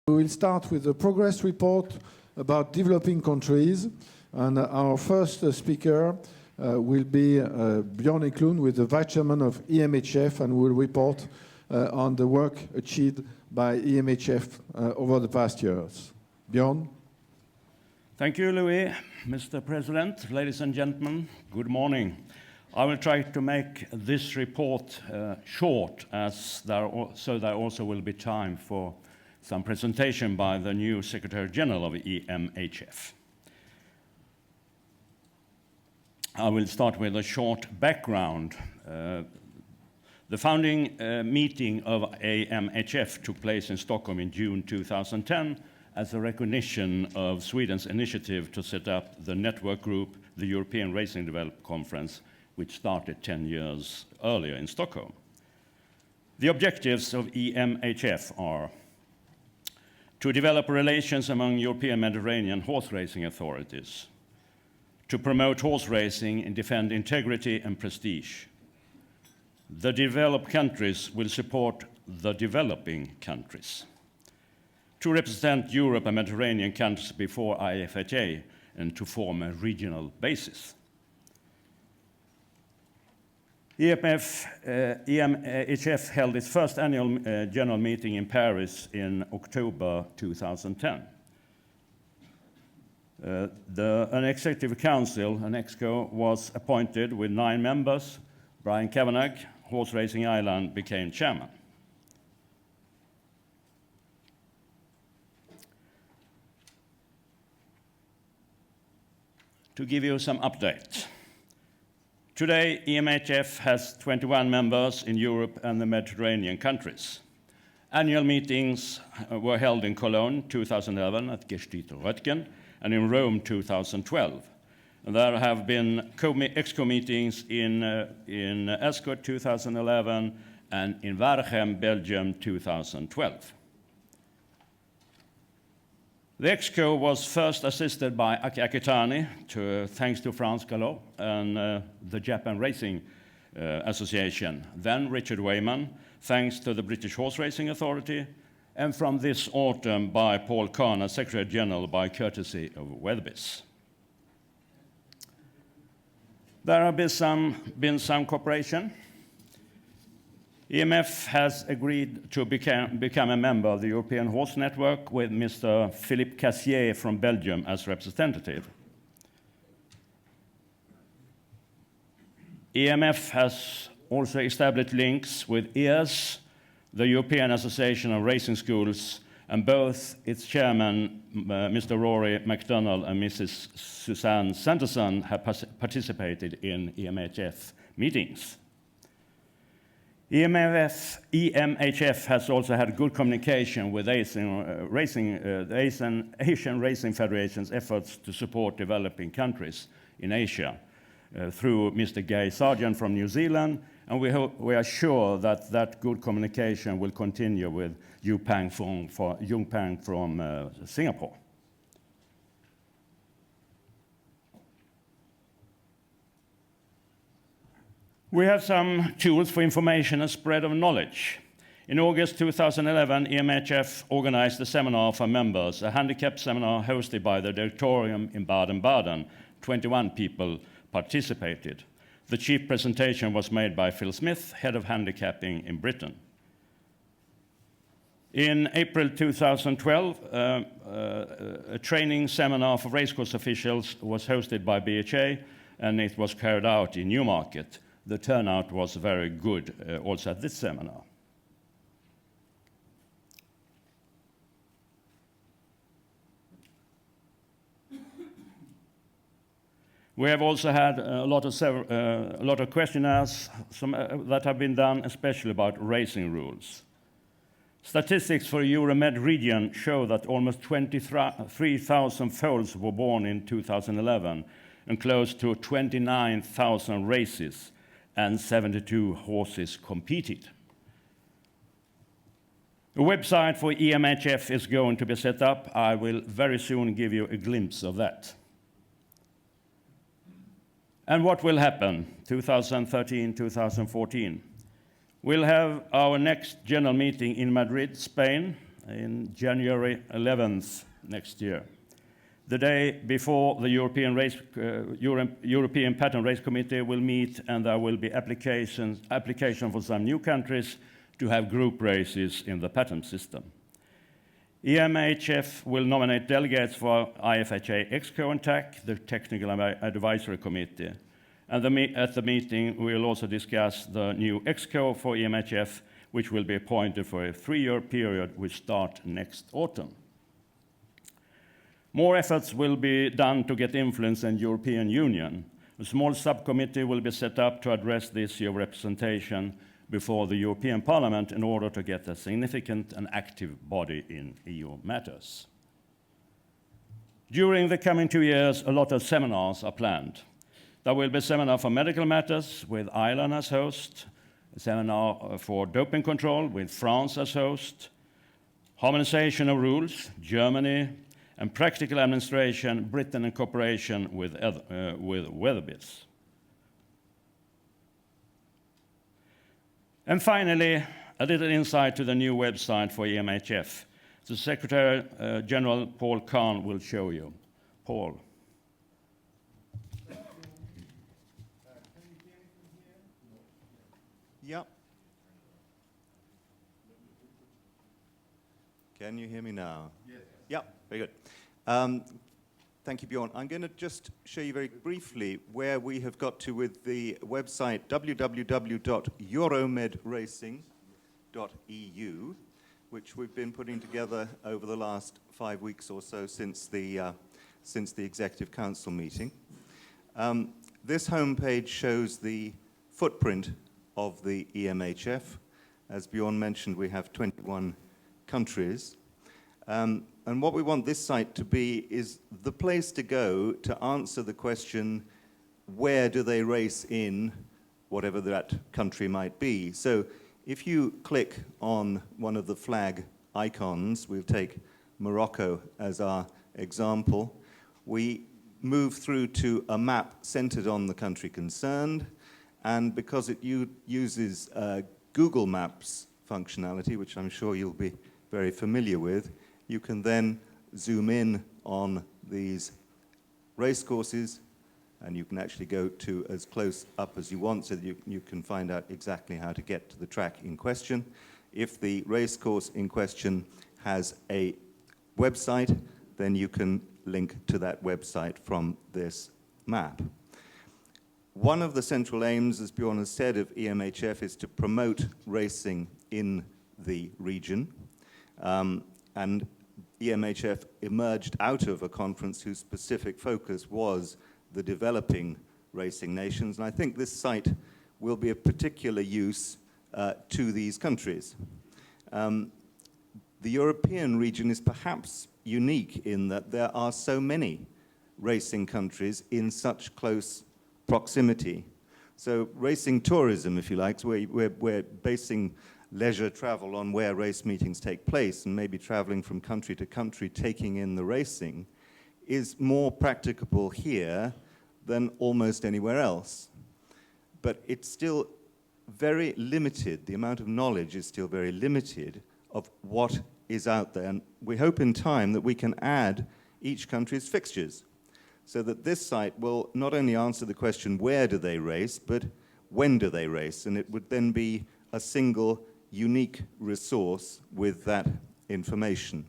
We will start with the progress report about developing countries. And our first speaker will be Björn Eklund, with the Vice Chairman of EMHF, and will report on the work achieved by EMHF over the past years. Björn? Thank you, Louis. Mr. President, ladies and gentlemen, good morning. I will try to make this report short, so there also will be time for some presentation by the new Secretary General of EMHF. I will start with a short background. The founding meeting of EMHF took place in Stockholm in June 2010 as a recognition of Sweden's initiative to set up the network group, the European Racing Development Conference, which started 10 years earlier in Stockholm. The objectives of EMHF are to develop relations among European Mediterranean horse racing authorities, to promote horse racing and defend integrity and prestige. The developed countries will support the developing countries, to represent Europe and Mediterranean countries before IFHA and to form a regional basis. EMHF held its first annual general meeting in Paris in October 2010. An executive council, an EXCO, was appointed with 9 members. Brian Kavanagh, Horse Racing Ireland, became chairman. To give you some update. Today, EMHF has 21 members in Europe and the Mediterranean countries. Annual meetings were held in Cologne 2011 at Gestito Röttgen and in Rome 2012. And there have been EXCO meetings in Ascot 2011 and in Waregem, Belgium 2012. The EXCO was first assisted by Aki Akitani, thanks to France Galop and the Japan Racing Association. Then Richard Wayman, thanks to the British Horse Racing Authority, and from this autumn by Paul Kahn, Secretary General, by courtesy of Weatherbys. There have been some cooperation. EMF has agreed to become a member of the European Horse Network with Mr. Philippe Cassier from Belgium as representative. EMF has also established links with EAS, the European Association of Racing Schools, and both its chairman, Mr. Rory McDonnell and Mrs. Suzanne Sanderson, have participated in EMHF meetings. EMHF has also had good communication with the Asian Racing Federation's efforts to support developing countries in Asia through Mr. Guy Sargent from New Zealand, and we are sure that that good communication will continue with Yu Pang from Singapore. We have some tools for information and spread of knowledge. In August 2011, EMHF organized a seminar for members, a handicap seminar hosted by the Directorium in Baden-Baden. 21 people participated. The chief presentation was made by Phil Smith, head of handicapping in Britain. In April 2012, a training seminar for racecourse officials was hosted by BHA, and it was carried out in Newmarket. The turnout was very good also at this seminar. We have also had a lot of questionnaires that have been done, especially about racing rules. Statistics for Euromed region show that almost 23,000 foals were born in 2011 and close to 29,000 races, and 72 horses competed. A website for EMHF is going to be set up. I will very soon give you a glimpse of that. And what will happen 2013, 2014? We'll have our next general meeting in Madrid, Spain, in January 11th next year, the day before the European Patent Race Committee will meet, and there will be application for some new countries to have group races in the patent system. EMHF will nominate delegates for IFHA EXCO and TAC, the Technical Advisory Committee. And at the meeting, we will also discuss the new EXCO for EMHF, which will be appointed for a 3-year period, which start next autumn. More efforts will be done to get influence in the European Union. A small subcommittee will be set up to address the issue of representation before the European Parliament in order to get a significant and active body in EU matters. During the coming 2 years, a lot of seminars are planned. There will be a seminar for medical matters with Ireland as host, a seminar for doping control with France as host, harmonization of rules, Germany, and practical administration, Britain in cooperation with Weatherbills. And finally, a little insight to the new website for EMHF. The Secretary General Paul Kahn will show you. Paul. Yep. Can you hear me now? Yes. Yep, very good. Thank you, Bjorn. I'm going to just show you very briefly where we have got to with the website www.euromedracing.eu, which we've been putting together over the last 5 weeks or so since the Executive Council meeting. This homepage shows the footprint of the EMHF. As Bjorn mentioned, we have 21 countries. And what we want this site to be is the place to go to answer the question, where do they race in, whatever that country might be. So if you click on one of the flag icons, we'll take Morocco as our example, we move through to a map centered on the country concerned, and because it uses Google Maps functionality, which I'm sure you'll be very familiar with, you can then zoom in on these race courses, and you can actually go to as close up as you want so that you can find out exactly how to get to the track in question. If the race course in question has a website, then you can link to that website from this map. One of the central aims, as Bjorn has said, of EMHF is to promote racing in the region. And EMHF emerged out of a conference whose specific focus was the developing racing nations. And I think this site will be of particular use to these countries. The European region is perhaps unique in that there are so many racing countries in such close proximity. So racing tourism, if you like, we're basing leisure travel on where race meetings take place, and maybe traveling from country to country, taking in the racing, is more practicable here than almost anywhere else. But it's still very limited. The amount of knowledge is still very limited of what is out there. And we hope in time that we can add each country's fixtures so that this site will not only answer the question, where do they race, but when do they race? And it would then be a single unique resource with that information.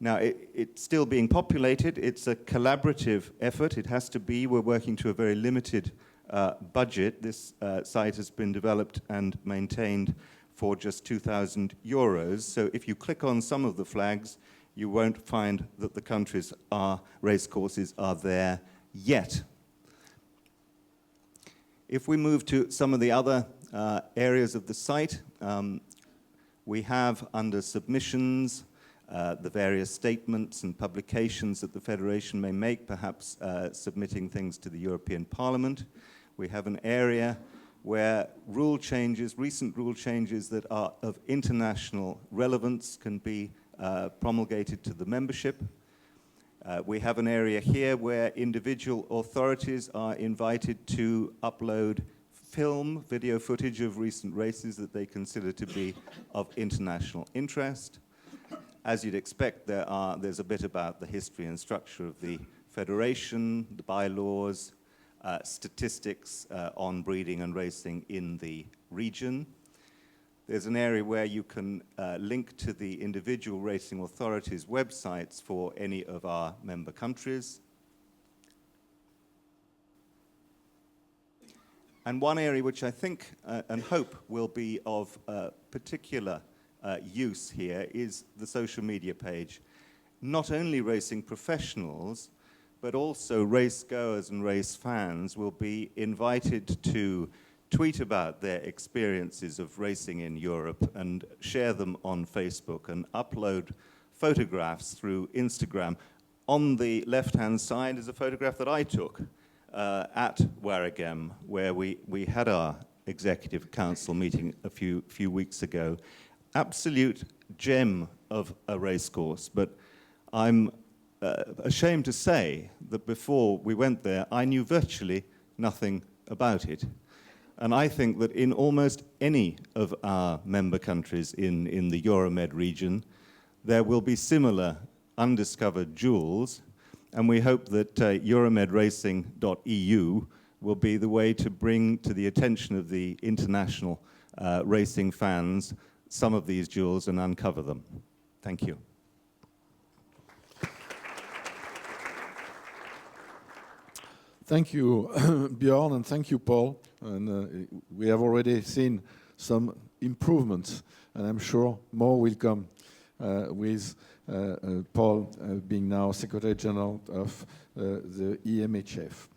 Now, it's still being populated. It's a collaborative effort. It has to be. We're working to a very limited budget. This site has been developed and maintained for just €2,000. So if you click on some of the flags, you won't find that the countries race courses are there yet. If we move to some of the other areas of the site, we have under submissions the various statements and publications that the Federation may make, perhaps submitting things to the European Parliament. We have an area where rule changes, recent rule changes that are of international relevance can be promulgated to the membership. We have an area here where individual authorities are invited to upload video footage of recent races that they consider to be of international interest. As you'd expect, there's a bit about the history and structure of the federation, the bylaws, statistics on breeding and racing in the region. There's an area where you can link to the individual racing authorities' websites for any of our member countries. And one area which I think and hope will be of particular use here is the social media page. Not only racing professionals, but also race goers and race fans will be invited to tweet about their experiences of racing in Europe and share them on Facebook and upload photographs through Instagram. On the left-hand side is a photograph that I took at Warragam, where we had our executive council meeting a few weeks ago. Absolute gem of a racecourse, but I'm ashamed to say that before we went there, I knew virtually nothing about it. And I think that in almost any of our member countries in the Euromed region, there will be similar undiscovered jewels, and we hope that euromedracing.eu will be the way to bring to the attention of the international racing fans some of these jewels and uncover them. Thank you. Thank you, Bjorn, and thank you, Paul. And we have already seen some improvements, and I'm sure more will come with Paul being now Secretary General of the EMHF.